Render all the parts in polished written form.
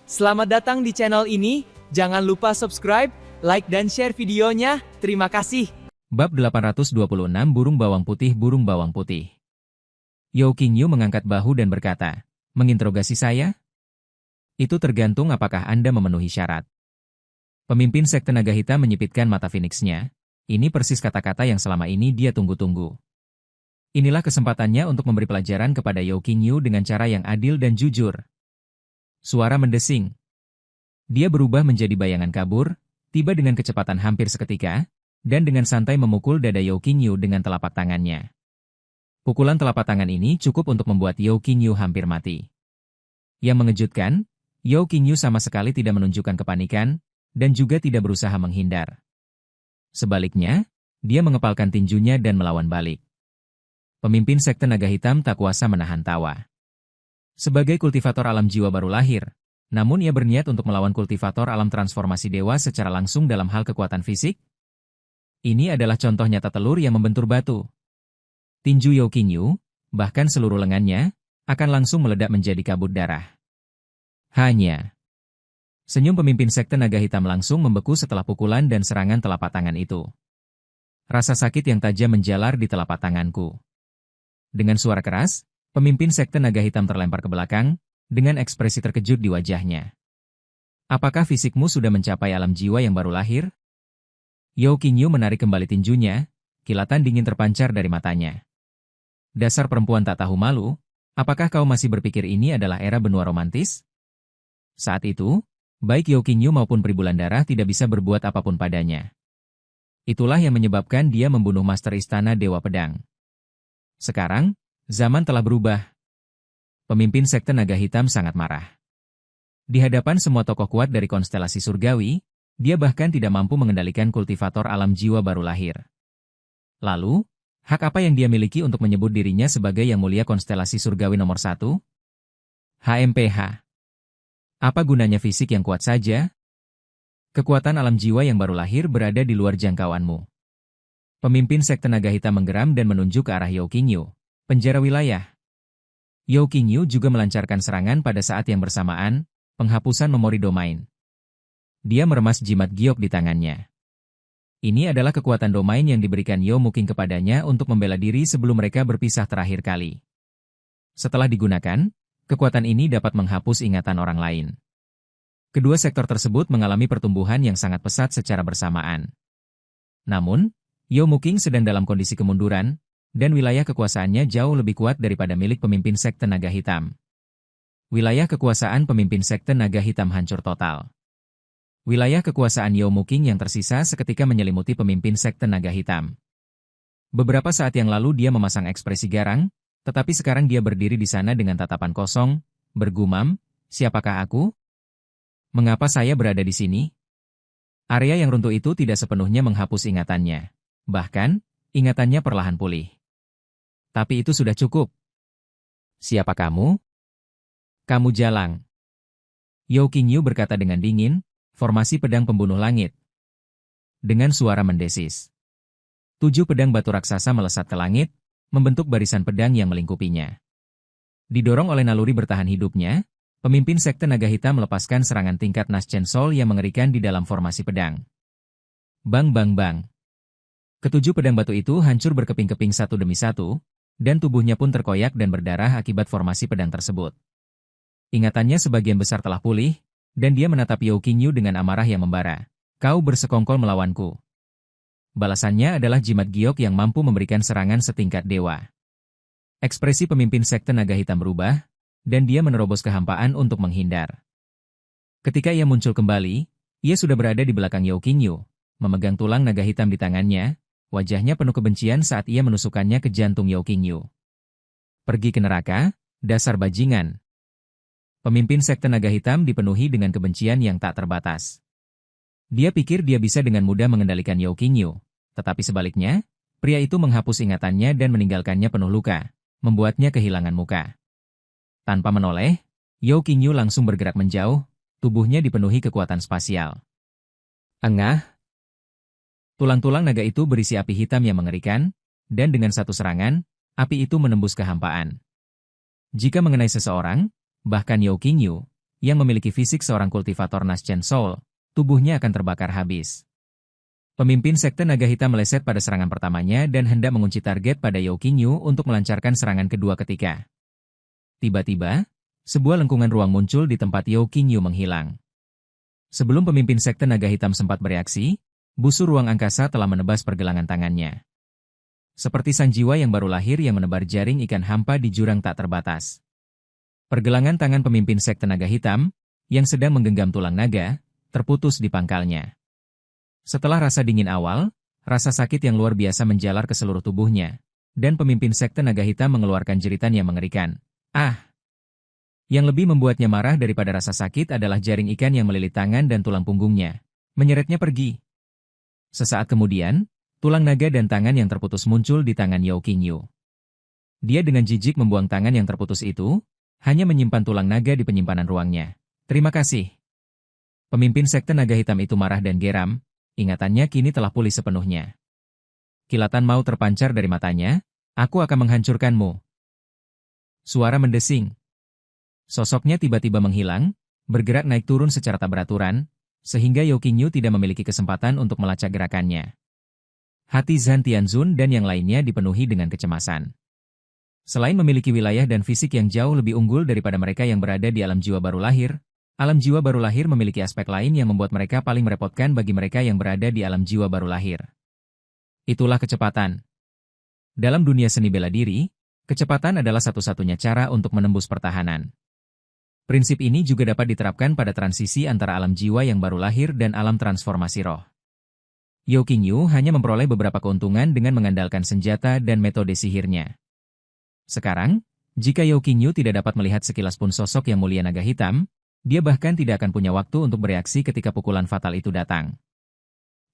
Selamat datang di channel ini, jangan lupa subscribe, like dan share videonya, terima kasih. Bab 826 Burung Bawang Putih. Burung Bawang Putih. Yao Qingyu mengangkat bahu dan berkata, "Menginterogasi saya? Itu tergantung apakah Anda memenuhi syarat." Pemimpin sekte naga hitam menyipitkan mata Phoenix-nya. Ini persis kata-kata yang selama ini dia tunggu-tunggu. Inilah kesempatannya untuk memberi pelajaran kepada Yao Qingyu dengan cara yang adil dan jujur. Suara mendesing. Dia berubah menjadi bayangan kabur, tiba dengan kecepatan hampir seketika, dan dengan santai memukul dada Yao Qingyu dengan telapak tangannya. Pukulan telapak tangan ini cukup untuk membuat Yao Qingyu hampir mati. Yang mengejutkan, Yao Qingyu sama sekali tidak menunjukkan kepanikan, dan juga tidak berusaha menghindar. Sebaliknya, dia mengepalkan tinjunya dan melawan balik. Pemimpin sekte naga hitam tak kuasa menahan tawa. Sebagai kultivator alam jiwa baru lahir, namun ia berniat untuk melawan kultivator alam transformasi dewa secara langsung dalam hal kekuatan fisik. Ini adalah contoh nyata telur yang membentur batu. Tinju Yao Qingyu, bahkan seluruh lengannya, akan langsung meledak menjadi kabut darah. Hanya. Senyum pemimpin sekte naga hitam langsung membeku setelah pukulan dan serangan telapak tangan itu. Rasa sakit yang tajam menjalar di telapak tanganku. Dengan suara keras, pemimpin sekte naga hitam terlempar ke belakang, dengan ekspresi terkejut di wajahnya. Apakah fisikmu sudah mencapai alam jiwa yang baru lahir? Yao Qingyu menarik kembali tinjunya, kilatan dingin terpancar dari matanya. Dasar perempuan tak tahu malu, apakah kau masih berpikir ini adalah era benua romantis? Saat itu, baik Yao Qingyu maupun Pribulandara tidak bisa berbuat apapun padanya. Itulah yang menyebabkan dia membunuh Master Istana Dewa Pedang. Sekarang, zaman telah berubah. Pemimpin sekte naga hitam sangat marah. Di hadapan semua tokoh kuat dari konstelasi surgawi, dia bahkan tidak mampu mengendalikan kultivator alam jiwa baru lahir. Lalu, hak apa yang dia miliki untuk menyebut dirinya sebagai yang mulia konstelasi surgawi nomor 1? HMPH. Apa gunanya fisik yang kuat saja? Kekuatan alam jiwa yang baru lahir berada di luar jangkauanmu. Pemimpin sekte naga hitam menggeram dan menunjuk ke arah Yao Qingyu. Penjara wilayah. Yao Qingyu juga melancarkan serangan pada saat yang bersamaan, penghapusan memori domain. Dia meremas jimat giok di tangannya. Ini adalah kekuatan domain yang diberikan Yao Muking kepadanya untuk membela diri sebelum mereka berpisah terakhir kali. Setelah digunakan, kekuatan ini dapat menghapus ingatan orang lain. Kedua sektor tersebut mengalami pertumbuhan yang sangat pesat secara bersamaan. Namun, Yao Muking sedang dalam kondisi kemunduran, dan wilayah kekuasaannya jauh lebih kuat daripada milik pemimpin sekte naga hitam. Wilayah kekuasaan pemimpin sekte naga hitam hancur total. Wilayah kekuasaan Yao Muking yang tersisa seketika menyelimuti pemimpin sekte naga hitam. Beberapa saat yang lalu dia memasang ekspresi garang, tetapi sekarang dia berdiri di sana dengan tatapan kosong, bergumam, "Siapakah aku? Mengapa saya berada di sini?" Area yang runtuh itu tidak sepenuhnya menghapus ingatannya. Bahkan, ingatannya perlahan pulih. Tapi itu sudah cukup. "Siapa kamu?" "Kamu Jalang." Yao Qingyu berkata dengan dingin, formasi pedang pembunuh langit. Dengan suara mendesis. 7 pedang batu raksasa melesat ke langit, membentuk barisan pedang yang melingkupinya. Didorong oleh naluri bertahan hidupnya, pemimpin sekte naga hitam melepaskan serangan tingkat Naschen Soul yang mengerikan di dalam formasi pedang. Bang bang bang. Ketujuh pedang batu itu hancur berkeping-keping satu demi satu, dan tubuhnya pun terkoyak dan berdarah akibat formasi pedang tersebut. Ingatannya sebagian besar telah pulih, dan dia menatap Yao Qingyu dengan amarah yang membara. "Kau bersekongkol melawanku." Balasannya adalah jimat giok yang mampu memberikan serangan setingkat dewa. Ekspresi pemimpin sekte naga hitam berubah, dan dia menerobos kehampaan untuk menghindar. Ketika ia muncul kembali, ia sudah berada di belakang Yao Qingyu, memegang tulang naga hitam di tangannya. Wajahnya penuh kebencian saat ia menusukkannya ke jantung Yao Qingyu. "Pergi ke neraka, dasar bajingan." Pemimpin sekte naga hitam dipenuhi dengan kebencian yang tak terbatas. Dia pikir dia bisa dengan mudah mengendalikan Yao Qingyu, tetapi sebaliknya, pria itu menghapus ingatannya dan meninggalkannya penuh luka, membuatnya kehilangan muka. Tanpa menoleh, Yao Qingyu langsung bergerak menjauh, tubuhnya dipenuhi kekuatan spasial. Engah. Tulang-tulang naga itu berisi api hitam yang mengerikan, dan dengan satu serangan, api itu menembus kehampaan. Jika mengenai seseorang, bahkan Yao Qingyu, yang memiliki fisik seorang kultivator Naschen Soul, tubuhnya akan terbakar habis. Pemimpin sekte naga hitam meleset pada serangan pertamanya dan hendak mengunci target pada Yao Qingyu untuk melancarkan serangan kedua ketika. Tiba-tiba, sebuah lengkungan ruang muncul di tempat Yao Qingyu menghilang. Sebelum pemimpin sekte naga hitam sempat bereaksi, busur ruang angkasa telah menebas pergelangan tangannya. Seperti sang jiwa yang baru lahir yang menebar jaring ikan hampa di jurang tak terbatas. Pergelangan tangan pemimpin sekte naga hitam, yang sedang menggenggam tulang naga, terputus di pangkalnya. Setelah rasa dingin awal, rasa sakit yang luar biasa menjalar ke seluruh tubuhnya, dan pemimpin sekte naga hitam mengeluarkan jeritan yang mengerikan. Ah! Yang lebih membuatnya marah daripada rasa sakit adalah jaring ikan yang melilit tangan dan tulang punggungnya. Menyeretnya pergi. Sesaat kemudian, tulang naga dan tangan yang terputus muncul di tangan Yao Qingyu. Dia dengan jijik membuang tangan yang terputus itu, hanya menyimpan tulang naga di penyimpanan ruangnya. Terima kasih. Pemimpin sekte naga hitam itu marah dan geram. Ingatannya kini telah pulih sepenuhnya. Kilatan mau terpancar dari matanya, aku akan menghancurkanmu. Suara mendesing. Sosoknya tiba-tiba menghilang, bergerak naik turun secara tak beraturan, sehingga Yao Qingyu tidak memiliki kesempatan untuk melacak gerakannya. Hati Zhan Tianzun dan yang lainnya dipenuhi dengan kecemasan. Selain memiliki wilayah dan fisik yang jauh lebih unggul daripada mereka yang berada di alam jiwa baru lahir, alam jiwa baru lahir memiliki aspek lain yang membuat mereka paling merepotkan bagi mereka yang berada di alam jiwa baru lahir. Itulah kecepatan. Dalam dunia seni bela diri, kecepatan adalah satu-satunya cara untuk menembus pertahanan. Prinsip ini juga dapat diterapkan pada transisi antara alam jiwa yang baru lahir dan alam transformasi roh. Yao Qingyu hanya memperoleh beberapa keuntungan dengan mengandalkan senjata dan metode sihirnya. Sekarang, jika Yao Qingyu tidak dapat melihat sekilas pun sosok yang mulia naga hitam, dia bahkan tidak akan punya waktu untuk bereaksi ketika pukulan fatal itu datang.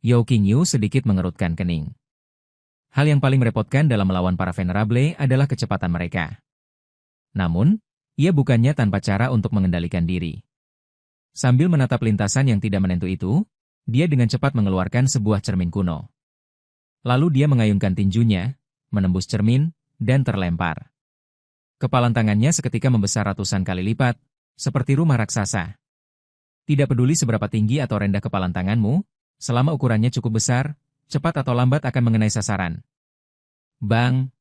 Yao Qingyu sedikit mengerutkan kening. Hal yang paling merepotkan dalam melawan para Venerable adalah kecepatan mereka. Namun, ia bukannya tanpa cara untuk mengendalikan diri. Sambil menatap lintasan yang tidak menentu itu, dia dengan cepat mengeluarkan sebuah cermin kuno. Lalu dia mengayunkan tinjunya, menembus cermin, dan terlempar. Kepalan tangannya seketika membesar ratusan kali lipat, seperti rumah raksasa. Tidak peduli seberapa tinggi atau rendah kepalan tanganmu, selama ukurannya cukup besar, cepat atau lambat akan mengenai sasaran. Bang!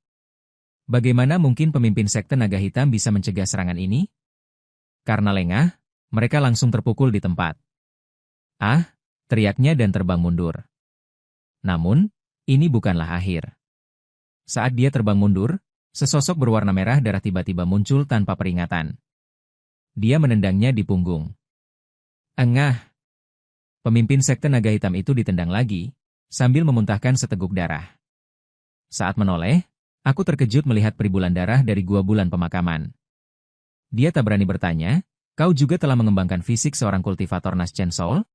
Bagaimana mungkin pemimpin sekte naga hitam bisa mencegah serangan ini? Karena lengah, mereka langsung terpukul di tempat. Ah! Teriaknya dan terbang mundur. Namun, ini bukanlah akhir. Saat dia terbang mundur, sesosok berwarna merah darah tiba-tiba muncul tanpa peringatan. Dia menendangnya di punggung. Engah! Pemimpin sekte naga hitam itu ditendang lagi, sambil memuntahkan seteguk darah. Saat menoleh, aku terkejut melihat peribulan darah dari gua bulan pemakaman. Dia tak berani bertanya, kau juga telah mengembangkan fisik seorang kultivator Naschen Soul?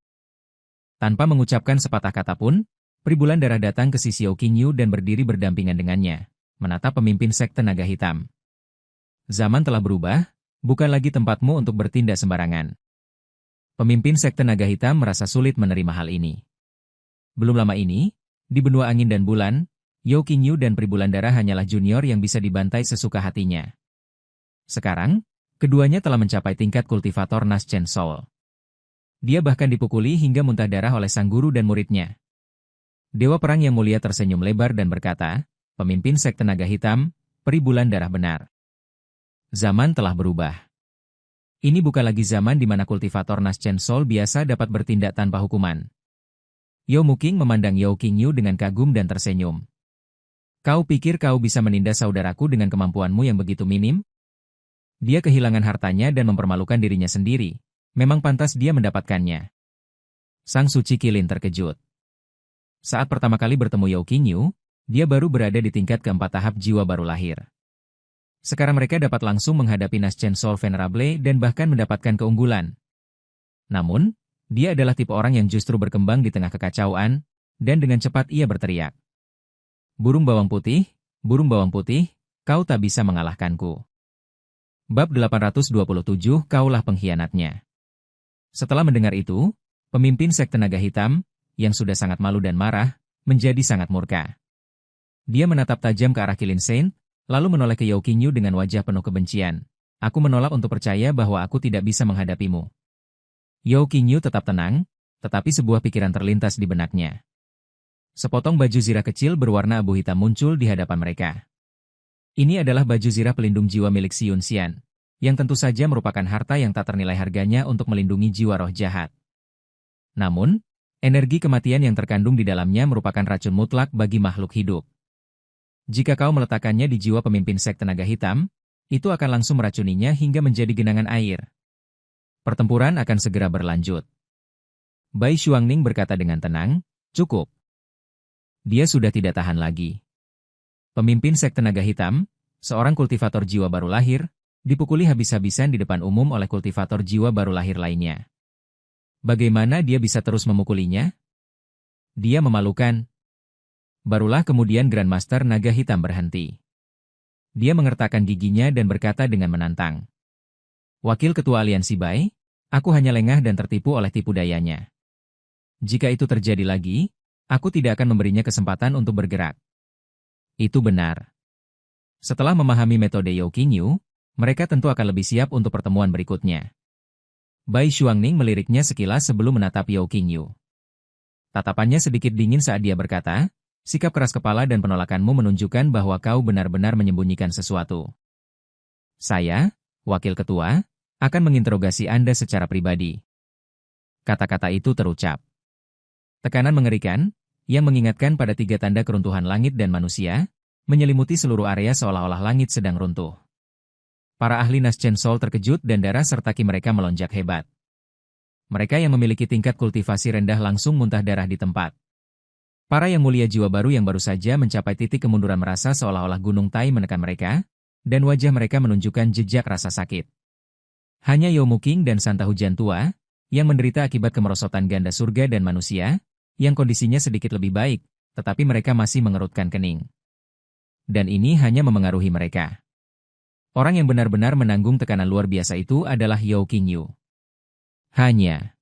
Tanpa mengucapkan sepatah kata pun, peribulan darah datang ke sisi Yao Qingyu dan berdiri berdampingan dengannya, menatap pemimpin sekte naga hitam. Zaman telah berubah, bukan lagi tempatmu untuk bertindak sembarangan. Pemimpin sekte naga hitam merasa sulit menerima hal ini. Belum lama ini, di benua angin dan bulan, Yao Qingyu dan peribulan darah hanyalah junior yang bisa dibantai sesuka hatinya. Sekarang, keduanya telah mencapai tingkat kultivator Naschen Soul. Dia bahkan dipukuli hingga muntah darah oleh sang guru dan muridnya. Dewa Perang yang mulia tersenyum lebar dan berkata, pemimpin sekte naga hitam, peribulan darah benar. Zaman telah berubah. Ini bukan lagi zaman di mana kultivator Naschen Soul biasa dapat bertindak tanpa hukuman. Yao Muking memandang Yao Qingyu dengan kagum dan tersenyum. Kau pikir kau bisa menindas saudaraku dengan kemampuanmu yang begitu minim? Dia kehilangan hartanya dan mempermalukan dirinya sendiri. Memang pantas dia mendapatkannya. Sang Suci Kilin terkejut. Saat pertama kali bertemu Yao Qingyu, dia baru berada di tingkat keempat tahap jiwa baru lahir. Sekarang mereka dapat langsung menghadapi Naschen Soul Venerable dan bahkan mendapatkan keunggulan. Namun, dia adalah tipe orang yang justru berkembang di tengah kekacauan, dan dengan cepat ia berteriak. Burung bawang putih, kau tak bisa mengalahkanku. Bab 827, kaulah pengkhianatnya. Setelah mendengar itu, pemimpin sekte naga hitam, yang sudah sangat malu dan marah, menjadi sangat murka. Dia menatap tajam ke arah Kilin Saint, lalu menoleh ke Yao Qingyu dengan wajah penuh kebencian. aku menolak untuk percaya bahwa aku tidak bisa menghadapimu. Yao Qingyu tetap tenang, tetapi sebuah pikiran terlintas di benaknya. Sepotong baju zirah kecil berwarna abu hitam muncul di hadapan mereka. Ini adalah baju zirah pelindung jiwa milik Si Yunxian, yang tentu saja merupakan harta yang tak ternilai harganya untuk melindungi jiwa roh jahat. Namun, energi kematian yang terkandung di dalamnya merupakan racun mutlak bagi makhluk hidup. Jika kau meletakkannya di jiwa pemimpin sekte naga hitam, itu akan langsung meracuninya hingga menjadi genangan air. Pertempuran akan segera berlanjut. Bai Xuangning berkata dengan tenang, cukup. Dia sudah tidak tahan lagi. Pemimpin sekte naga hitam, seorang kultivator jiwa baru lahir, dipukuli habis-habisan di depan umum oleh kultivator jiwa baru lahir lainnya. Bagaimana dia bisa terus memukulinya? Dia memalukan. Barulah kemudian Grandmaster Naga Hitam berhenti. Dia mengertakkan giginya dan berkata dengan menantang. Wakil Ketua Aliansi Bai, aku hanya lengah dan tertipu oleh tipu dayanya. Jika itu terjadi lagi, aku tidak akan memberinya kesempatan untuk bergerak. Itu benar. Setelah memahami metode Yao Qingyu, mereka tentu akan lebih siap untuk pertemuan berikutnya. Bai Xuangning meliriknya sekilas sebelum menatap Yao Qingyu. Tatapannya sedikit dingin saat dia berkata, sikap keras kepala dan penolakanmu menunjukkan bahwa kau benar-benar menyembunyikan sesuatu. Saya, Wakil Ketua, akan menginterogasi Anda secara pribadi. Kata-kata itu terucap. Tekanan mengerikan, yang mengingatkan pada 3 tanda keruntuhan langit dan manusia, menyelimuti seluruh area seolah-olah langit sedang runtuh. Para ahli Naschen Soul terkejut dan darah serta ki mereka melonjak hebat. Mereka yang memiliki tingkat kultivasi rendah langsung muntah darah di tempat. Para yang mulia jiwa baru yang baru saja mencapai titik kemunduran merasa seolah-olah gunung Tai menekan mereka, dan wajah mereka menunjukkan jejak rasa sakit. Hanya Yao Muking dan Santa Hujan Tua, yang menderita akibat kemerosotan ganda surga dan manusia, yang kondisinya sedikit lebih baik, tetapi mereka masih mengerutkan kening. Dan ini hanya memengaruhi mereka. Orang yang benar-benar menanggung tekanan luar biasa itu adalah Yao Qingyu. Hanya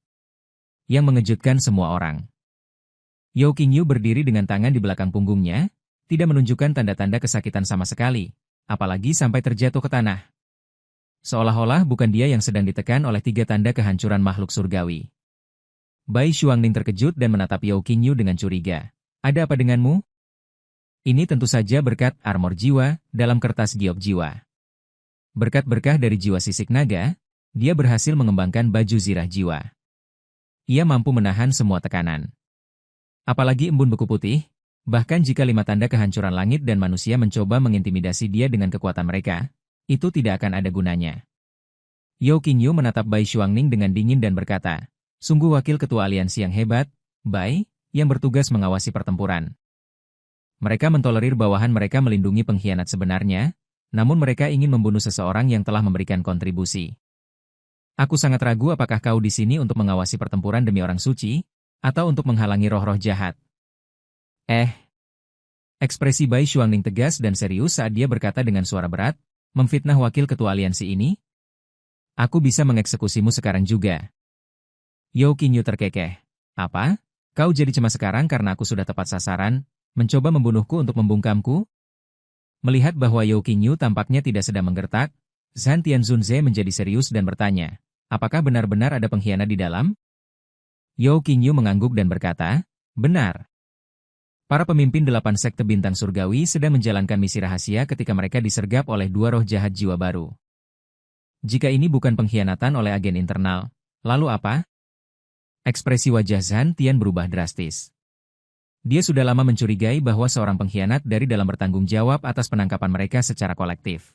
yang mengejutkan semua orang. Yao Qingyu berdiri dengan tangan di belakang punggungnya, tidak menunjukkan tanda-tanda kesakitan sama sekali, apalagi sampai terjatuh ke tanah. Seolah-olah bukan dia yang sedang ditekan oleh 3 tanda kehancuran makhluk surgawi. Bai Xuangning terkejut dan menatap Yao Qingyu dengan curiga. Ada apa denganmu? Ini tentu saja berkat armor jiwa dalam kertas giok jiwa. Berkat berkah dari jiwa sisik naga, dia berhasil mengembangkan baju zirah jiwa. Ia mampu menahan semua tekanan. Apalagi embun beku putih, bahkan jika 5 tanda kehancuran langit dan manusia mencoba mengintimidasi dia dengan kekuatan mereka, itu tidak akan ada gunanya. Yao Qingyu menatap Bai Xuangning dengan dingin dan berkata, sungguh wakil ketua aliansi yang hebat, Bai, yang bertugas mengawasi pertempuran. Mereka mentolerir bawahan mereka melindungi pengkhianat sebenarnya, namun mereka ingin membunuh seseorang yang telah memberikan kontribusi. Aku sangat ragu apakah kau di sini untuk mengawasi pertempuran demi orang suci, atau untuk menghalangi roh-roh jahat. Ekspresi Bai Xuangning tegas dan serius saat dia berkata dengan suara berat, memfitnah wakil ketua aliansi ini? Aku bisa mengeksekusimu sekarang juga. Yao Qingyu terkekeh. Apa? Kau jadi cemas sekarang karena aku sudah tepat sasaran, mencoba membunuhku untuk membungkamku? Melihat bahwa Yao Qingyu tampaknya tidak sedang menggertak, Zhan Tianzunze menjadi serius dan bertanya, apakah benar-benar ada pengkhianat di dalam? Yao Qingyu mengangguk dan berkata, benar. Para pemimpin 8 sekte bintang surgawi sedang menjalankan misi rahasia ketika mereka disergap oleh 2 roh jahat jiwa baru. Jika ini bukan pengkhianatan oleh agen internal, lalu apa? Ekspresi wajah Zhan Tian berubah drastis. Dia sudah lama mencurigai bahwa seorang pengkhianat dari dalam bertanggung jawab atas penangkapan mereka secara kolektif.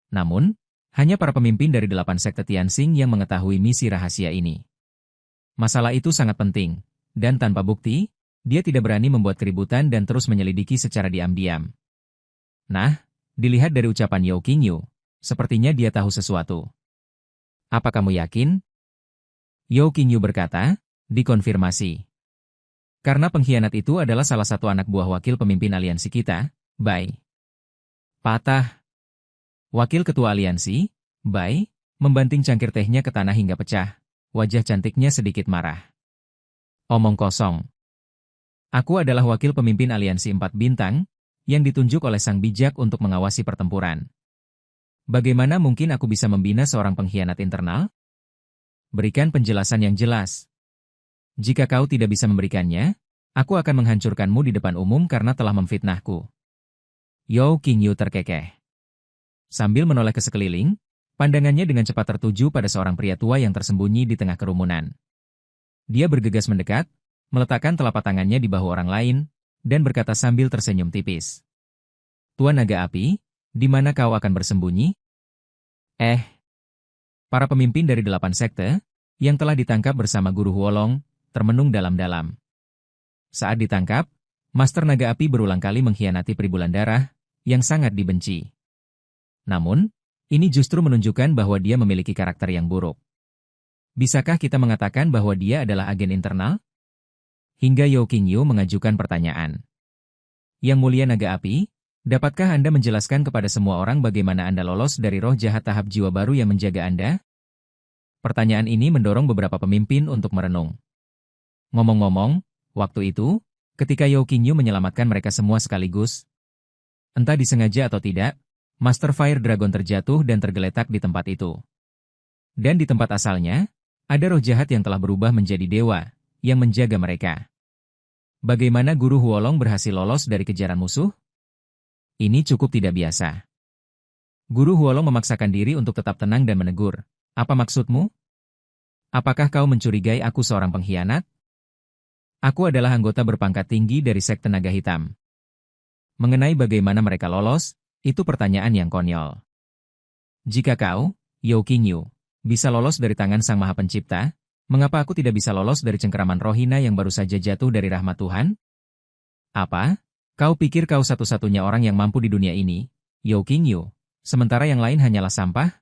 Namun, hanya para pemimpin dari 8 sekte Tianxing yang mengetahui misi rahasia ini. Masalah itu sangat penting, dan tanpa bukti, dia tidak berani membuat keributan dan terus menyelidiki secara diam-diam. Nah, dilihat dari ucapan Yao Qingyu, sepertinya dia tahu sesuatu. Apa kamu yakin? Yao Qingyu berkata, dikonfirmasi. Karena pengkhianat itu adalah salah satu anak buah wakil pemimpin aliansi kita, Bai. Patah. Wakil ketua aliansi, Bai, membanting cangkir tehnya ke tanah hingga pecah. Wajah cantiknya sedikit marah. Omong kosong. Aku adalah wakil pemimpin aliansi 4 bintang, yang ditunjuk oleh Sang Bijak untuk mengawasi pertempuran. Bagaimana mungkin aku bisa membina seorang pengkhianat internal? Berikan penjelasan yang jelas. Jika kau tidak bisa memberikannya, aku akan menghancurkanmu di depan umum karena telah memfitnahku. Yao Qingyu terkekeh. Sambil menoleh ke sekeliling, pandangannya dengan cepat tertuju pada seorang pria tua yang tersembunyi di tengah kerumunan. Dia bergegas mendekat, meletakkan telapak tangannya di bahu orang lain, dan berkata sambil tersenyum tipis. Tuan Naga Api, di mana kau akan bersembunyi? Para pemimpin dari 8 sekte, yang telah ditangkap bersama Guru Huolong, termenung dalam-dalam. Saat ditangkap, Master Naga Api berulang kali mengkhianati Peribulan Darah, yang sangat dibenci. Namun, ini justru menunjukkan bahwa dia memiliki karakter yang buruk. Bisakah kita mengatakan bahwa dia adalah agen internal? Hingga Yao Qingyu mengajukan pertanyaan. Yang Mulia Naga Api, dapatkah Anda menjelaskan kepada semua orang bagaimana Anda lolos dari roh jahat tahap jiwa baru yang menjaga Anda? Pertanyaan ini mendorong beberapa pemimpin untuk merenung. Ngomong-ngomong, waktu itu, ketika Yao Qingyu menyelamatkan mereka semua sekaligus, entah disengaja atau tidak, Master Fire Dragon terjatuh dan tergeletak di tempat itu. Dan di tempat asalnya, ada roh jahat yang telah berubah menjadi dewa, yang menjaga mereka. Bagaimana Guru Huolong berhasil lolos dari kejaran musuh? Ini cukup tidak biasa. Guru Huolong memaksakan diri untuk tetap tenang dan menegur. Apa maksudmu? Apakah kau mencurigai aku seorang pengkhianat? Aku adalah anggota berpangkat tinggi dari Sekte Naga Hitam. Mengenai bagaimana mereka lolos, itu pertanyaan yang konyol. Jika kau, Yao Qingyu, bisa lolos dari tangan Sang Maha Pencipta, mengapa aku tidak bisa lolos dari cengkeraman Rohina yang baru saja jatuh dari rahmat Tuhan? Apa? Kau pikir kau satu-satunya orang yang mampu di dunia ini, Yao Qingyu, sementara yang lain hanyalah sampah?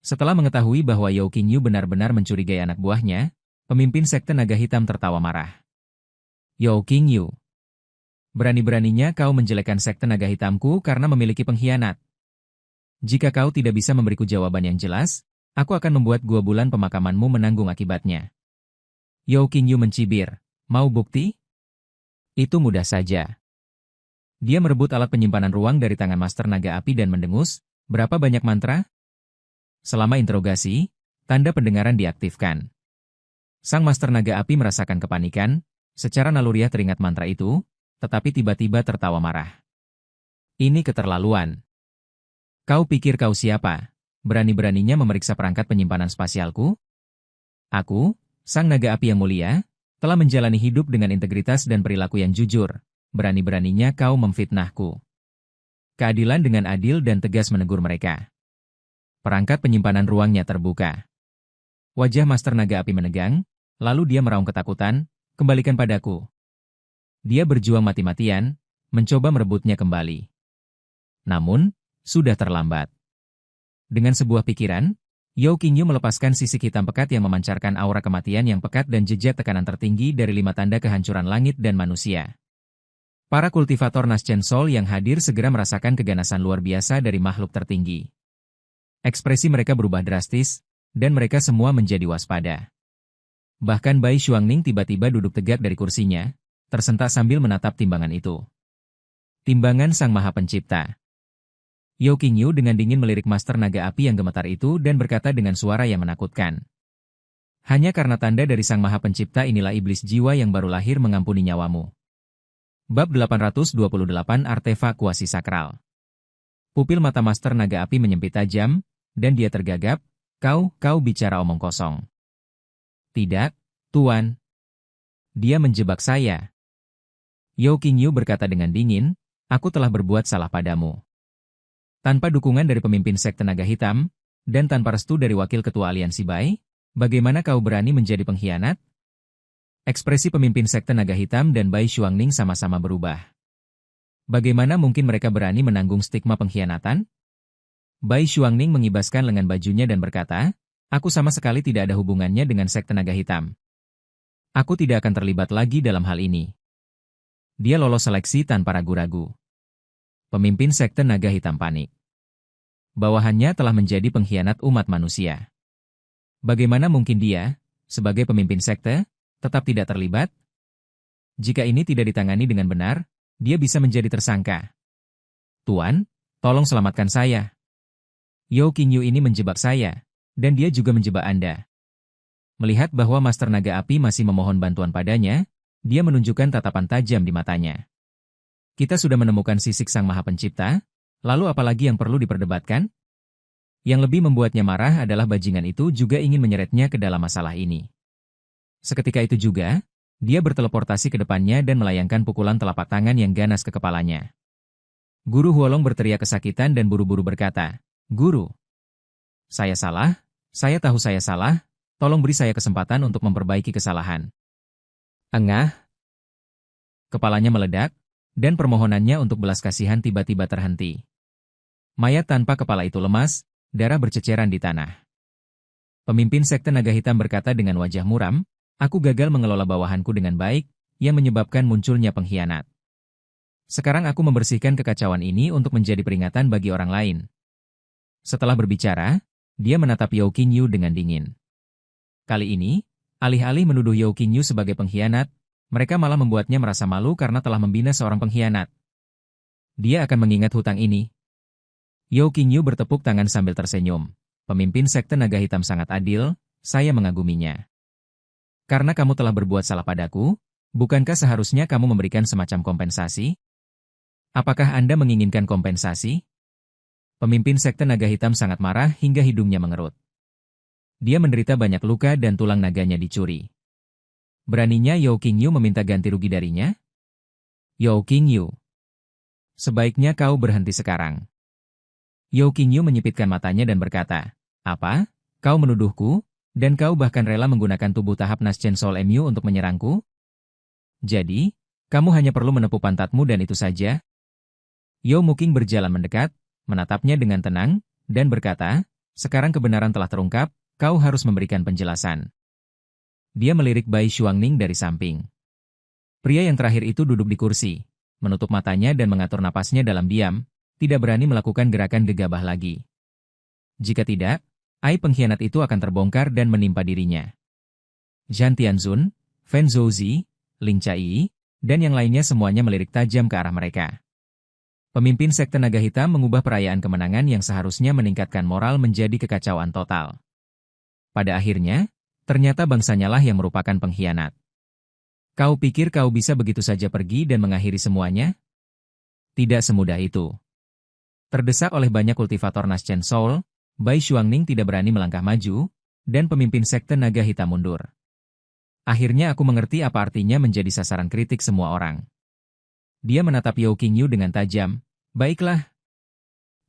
Setelah mengetahui bahwa Yao Qingyu benar-benar mencurigai anak buahnya, pemimpin Sekte Naga Hitam tertawa marah. Yao Qingyu, berani-beraninya kau menjelekkan Sekte Naga Hitamku karena memiliki pengkhianat. Jika kau tidak bisa memberiku jawaban yang jelas, aku akan membuat gua bulan pemakamanmu menanggung akibatnya. Yao Qingyu mencibir, mau bukti? Itu mudah saja. Dia merebut alat penyimpanan ruang dari tangan Master Naga Api dan mendengus, berapa banyak mantra? Selama interogasi, tanda pendengaran diaktifkan. Sang Master Naga Api merasakan kepanikan, secara naluriah teringat mantra itu, tetapi tiba-tiba tertawa marah. Ini keterlaluan. Kau pikir kau siapa? Berani-beraninya memeriksa perangkat penyimpanan spasialku? Aku, Sang Naga Api yang mulia, telah menjalani hidup dengan integritas dan perilaku yang jujur. Berani-beraninya kau memfitnahku. Keadilan dengan adil dan tegas menegur mereka. Perangkat penyimpanan ruangnya terbuka. Wajah Master Naga Api menegang, lalu dia meraung ketakutan, kembalikan padaku. Dia berjuang mati-matian, mencoba merebutnya kembali. Namun, sudah terlambat. Dengan sebuah pikiran, Yao Qingyu melepaskan sisik hitam pekat yang memancarkan aura kematian yang pekat dan jejak tekanan tertinggi dari 5 tanda kehancuran langit dan manusia. Para kultivator Naschen Soul yang hadir segera merasakan keganasan luar biasa dari makhluk tertinggi. Ekspresi mereka berubah drastis, dan mereka semua menjadi waspada. Bahkan Bai Xuangning tiba-tiba duduk tegak dari kursinya, tersentak sambil menatap timbangan itu. Timbangan Sang Maha Pencipta. Yao Qingyu dengan dingin melirik Master Naga Api yang gemetar itu dan berkata dengan suara yang menakutkan. Hanya karena tanda dari Sang Maha Pencipta inilah iblis jiwa yang baru lahir mengampuni nyawamu. Bab 828 Artefak Kuasi Sakral. Pupil mata Master Naga Api menyempit tajam, dan dia tergagap, kau bicara omong kosong. Tidak, Tuan. Dia menjebak saya. Yao Qingyu berkata dengan dingin, aku telah berbuat salah padamu. Tanpa dukungan dari pemimpin Sekte Naga Hitam, dan tanpa restu dari Wakil Ketua Aliansi Bai, bagaimana kau berani menjadi pengkhianat? Ekspresi pemimpin Sekte Naga Hitam dan Bai Xuangning sama-sama berubah. Bagaimana mungkin mereka berani menanggung stigma pengkhianatan? Bai Xuangning mengibaskan lengan bajunya dan berkata, aku sama sekali tidak ada hubungannya dengan Sekte Naga Hitam. Aku tidak akan terlibat lagi dalam hal ini. Dia lolos seleksi tanpa ragu-ragu. Pemimpin Sekte Naga Hitam panik. Bawahannya telah menjadi pengkhianat umat manusia. Bagaimana mungkin dia, sebagai pemimpin sekte, tetap tidak terlibat? Jika ini tidak ditangani dengan benar, dia bisa menjadi tersangka. Tuan, tolong selamatkan saya. Yao Qingyu ini menjebak saya, dan dia juga menjebak Anda. Melihat bahwa Master Naga Api masih memohon bantuan padanya, dia menunjukkan tatapan tajam di matanya. Kita sudah menemukan sisik Sang Maha Pencipta, lalu apalagi yang perlu diperdebatkan? Yang lebih membuatnya marah adalah bajingan itu juga ingin menyeretnya ke dalam masalah ini. Seketika itu juga, dia berteleportasi ke depannya dan melayangkan pukulan telapak tangan yang ganas ke kepalanya. Guru Huolong berteriak kesakitan dan buru-buru berkata, "Guru, saya salah, saya tahu saya salah, tolong beri saya kesempatan untuk memperbaiki kesalahan." Engah. Kepalanya meledak, dan permohonannya untuk belas kasihan tiba-tiba terhenti. Mayat tanpa kepala itu lemas, darah berceceran di tanah. Pemimpin Sekte Naga Hitam berkata dengan wajah muram, "Aku gagal mengelola bawahanku dengan baik, yang menyebabkan munculnya pengkhianat. Sekarang aku membersihkan kekacauan ini untuk menjadi peringatan bagi orang lain." Setelah berbicara, dia menatap Yao Qingyu dengan dingin. Kali ini, alih-alih menuduh Yao Qingyu sebagai pengkhianat, mereka malah membuatnya merasa malu karena telah membina seorang pengkhianat. Dia akan mengingat hutang ini. Yao Qingyu bertepuk tangan sambil tersenyum. Pemimpin Sekte Naga Hitam sangat adil, saya mengaguminya. Karena kamu telah berbuat salah padaku, bukankah seharusnya kamu memberikan semacam kompensasi? Apakah Anda menginginkan kompensasi? Pemimpin Sekte Naga Hitam sangat marah hingga hidungnya mengerut. Dia menderita banyak luka dan tulang naganya dicuri. Beraninya Yao Qingyu meminta ganti rugi darinya? Yao Qingyu, sebaiknya kau berhenti sekarang. Yao Qingyu menyipitkan matanya dan berkata, "Apa? Kau menuduhku? Dan kau bahkan rela menggunakan tubuh tahap Naschen Soul Mu untuk menyerangku? Jadi, kamu hanya perlu menepuk pantatmu dan itu saja?" Yao Muking berjalan mendekat, menatapnya dengan tenang, dan berkata, "Sekarang kebenaran telah terungkap, kau harus memberikan penjelasan." Dia melirik Bai Xuangning dari samping. Pria yang terakhir itu duduk di kursi, menutup matanya dan mengatur napasnya dalam diam, tidak berani melakukan gerakan gegabah lagi. Jika tidak, aib pengkhianat itu akan terbongkar dan menimpa dirinya. Zhan Tianzun, Fen Zouzi, Ling Chai, dan yang lainnya semuanya melirik tajam ke arah mereka. Pemimpin Sekte Naga Hitam mengubah perayaan kemenangan yang seharusnya meningkatkan moral menjadi kekacauan total. Pada akhirnya, ternyata bangsanya lah yang merupakan pengkhianat. Kau pikir kau bisa begitu saja pergi dan mengakhiri semuanya? Tidak semudah itu. Terdesak oleh banyak kultivator Naschen Soul, Bai Xuangning tidak berani melangkah maju, dan pemimpin Sekte Naga Hitam mundur. Akhirnya aku mengerti apa artinya menjadi sasaran kritik semua orang. Dia menatap Yao Qingyu dengan tajam. "Baiklah.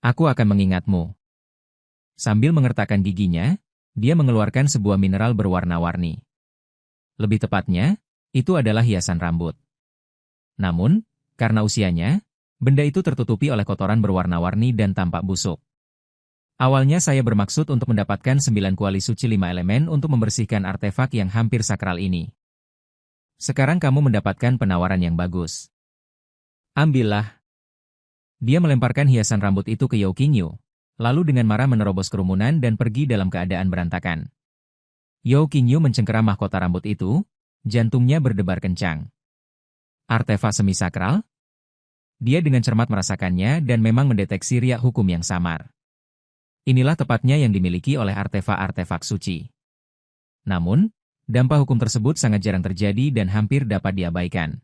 Aku akan mengingatmu." Sambil mengertakkan giginya, dia mengeluarkan sebuah mineral berwarna-warni. Lebih tepatnya, itu adalah hiasan rambut. Namun, karena usianya, benda itu tertutupi oleh kotoran berwarna-warni dan tampak busuk. Awalnya saya bermaksud untuk mendapatkan 9 kuali suci 5 elemen untuk membersihkan artefak yang hampir sakral ini. Sekarang kamu mendapatkan penawaran yang bagus. Ambillah. Dia melemparkan hiasan rambut itu ke Yao Qingyu, lalu dengan marah menerobos kerumunan dan pergi dalam keadaan berantakan. Yao Qingyu mencengkeram mahkota rambut itu, jantungnya berdebar kencang. Artefak semi-sakral? Dia dengan cermat merasakannya dan memang mendeteksi riak hukum yang samar. Inilah tepatnya yang dimiliki oleh artefak-artefak suci. Namun, dampak hukum tersebut sangat jarang terjadi dan hampir dapat diabaikan.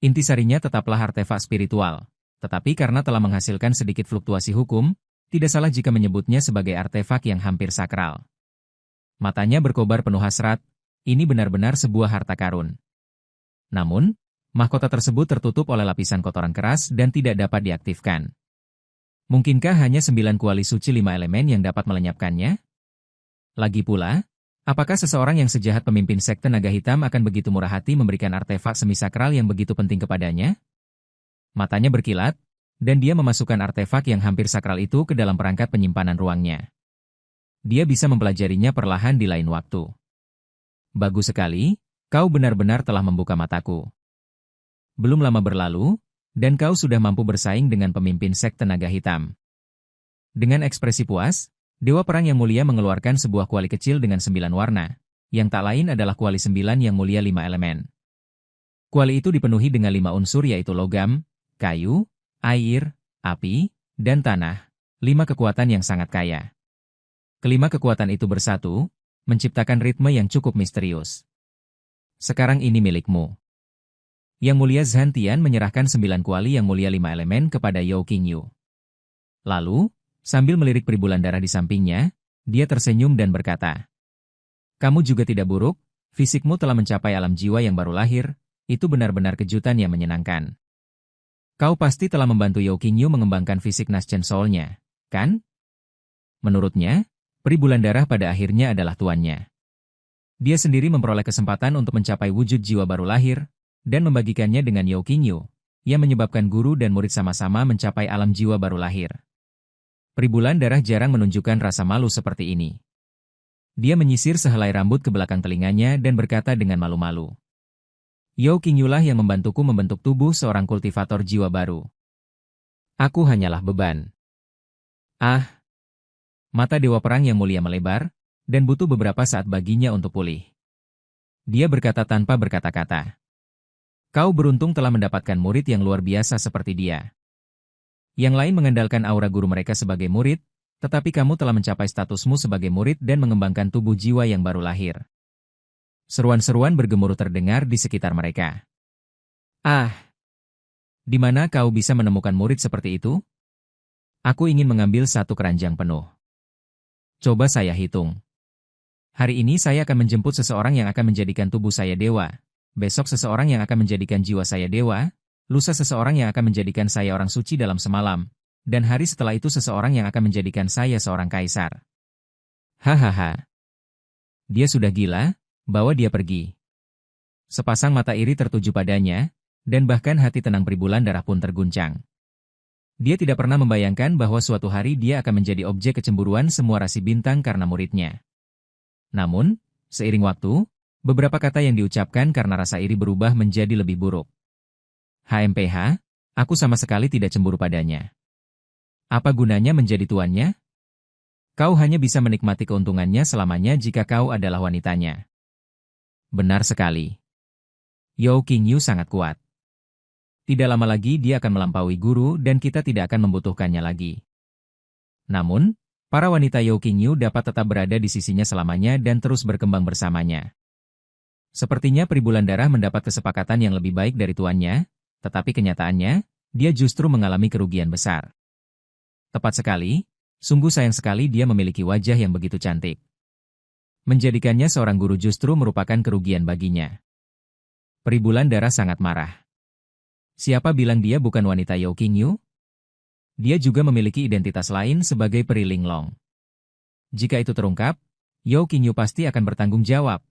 Intisarinya tetaplah artefak spiritual, tetapi karena telah menghasilkan sedikit fluktuasi hukum, tidak salah jika menyebutnya sebagai artefak yang hampir sakral. Matanya berkobar penuh hasrat, ini benar-benar sebuah harta karun. Namun, mahkota tersebut tertutup oleh lapisan kotoran keras dan tidak dapat diaktifkan. Mungkinkah hanya 9 kuali suci 5 elemen yang dapat melenyapkannya? Lagi pula, apakah seseorang yang sejahat pemimpin Sekte Naga Hitam akan begitu murah hati memberikan artefak semisakral yang begitu penting kepadanya? Matanya berkilat, dan dia memasukkan artefak yang hampir sakral itu ke dalam perangkat penyimpanan ruangnya. Dia bisa mempelajarinya perlahan di lain waktu. Bagus sekali, kau benar-benar telah membuka mataku. Belum lama berlalu, dan kau sudah mampu bersaing dengan pemimpin Sekte Naga Hitam. Dengan ekspresi puas, Dewa Perang yang Mulia mengeluarkan sebuah kuali kecil dengan 9 warna, yang tak lain adalah kuali 9 yang mulia 5 elemen. Kuali itu dipenuhi dengan 5 unsur yaitu logam, kayu, air, api, dan tanah, 5 kekuatan yang sangat kaya. Kelima kekuatan itu bersatu, menciptakan ritme yang cukup misterius. Sekarang ini milikmu. Yang Mulia Zhantian menyerahkan 9 kuali Yang Mulia 5 elemen kepada Yao Qingyu. Lalu, sambil melirik peribulan darah di sampingnya, dia tersenyum dan berkata, "Kamu juga tidak buruk, fisikmu telah mencapai alam jiwa yang baru lahir, itu benar-benar kejutan yang menyenangkan. Kau pasti telah membantu Yao Qingyu mengembangkan fisik Naschen Soul-nya, kan?" Menurutnya, peribulan darah pada akhirnya adalah tuannya. Dia sendiri memperoleh kesempatan untuk mencapai wujud jiwa baru lahir, dan membagikannya dengan Yao Qingyu, yang menyebabkan guru dan murid sama-sama mencapai alam jiwa baru lahir. Peribulan darah jarang menunjukkan rasa malu seperti ini. Dia menyisir sehelai rambut ke belakang telinganya dan berkata dengan malu-malu, "Yao Qingyu lah yang membantuku membentuk tubuh seorang kultivator jiwa baru. Aku hanyalah beban." Ah! Mata Dewa Perang Yang Mulia melebar, dan butuh beberapa saat baginya untuk pulih. Dia berkata tanpa berkata-kata, "Kau beruntung telah mendapatkan murid yang luar biasa seperti dia. Yang lain mengandalkan aura guru mereka sebagai murid, tetapi kamu telah mencapai statusmu sebagai murid dan mengembangkan tubuh jiwa yang baru lahir." Seruan-seruan bergemuruh terdengar di sekitar mereka. "Ah! Di mana kau bisa menemukan murid seperti itu? Aku ingin mengambil satu keranjang penuh. Coba saya hitung. Hari ini saya akan menjemput seseorang yang akan menjadikan tubuh saya dewa. Besok seseorang yang akan menjadikan jiwa saya dewa. Lusa seseorang yang akan menjadikan saya orang suci dalam semalam. Dan hari setelah itu seseorang yang akan menjadikan saya seorang kaisar." Hahaha. Dia sudah gila, bawa dia pergi. Sepasang mata iri tertuju padanya, dan bahkan hati tenang peribulan darah pun terguncang. Dia tidak pernah membayangkan bahwa suatu hari dia akan menjadi objek kecemburuan semua rasi bintang karena muridnya. Namun, seiring waktu, beberapa kata yang diucapkan karena rasa iri berubah menjadi lebih buruk. "HMPH, aku sama sekali tidak cemburu padanya. Apa gunanya menjadi tuannya? Kau hanya bisa menikmati keuntungannya selamanya jika kau adalah wanitanya." Benar sekali. Yao Qingyu sangat kuat. Tidak lama lagi dia akan melampaui guru dan kita tidak akan membutuhkannya lagi. Namun, para wanita Yao Qingyu dapat tetap berada di sisinya selamanya dan terus berkembang bersamanya. Sepertinya peribulan darah mendapat kesepakatan yang lebih baik dari tuannya, tetapi kenyataannya, dia justru mengalami kerugian besar. Tepat sekali, sungguh sayang sekali dia memiliki wajah yang begitu cantik. Menjadikannya seorang guru justru merupakan kerugian baginya. Peribulan darah sangat marah. Siapa bilang dia bukan wanita Yao Qingyu? Dia juga memiliki identitas lain sebagai Peri Linglong. Jika itu terungkap, Yao Qingyu pasti akan bertanggung jawab,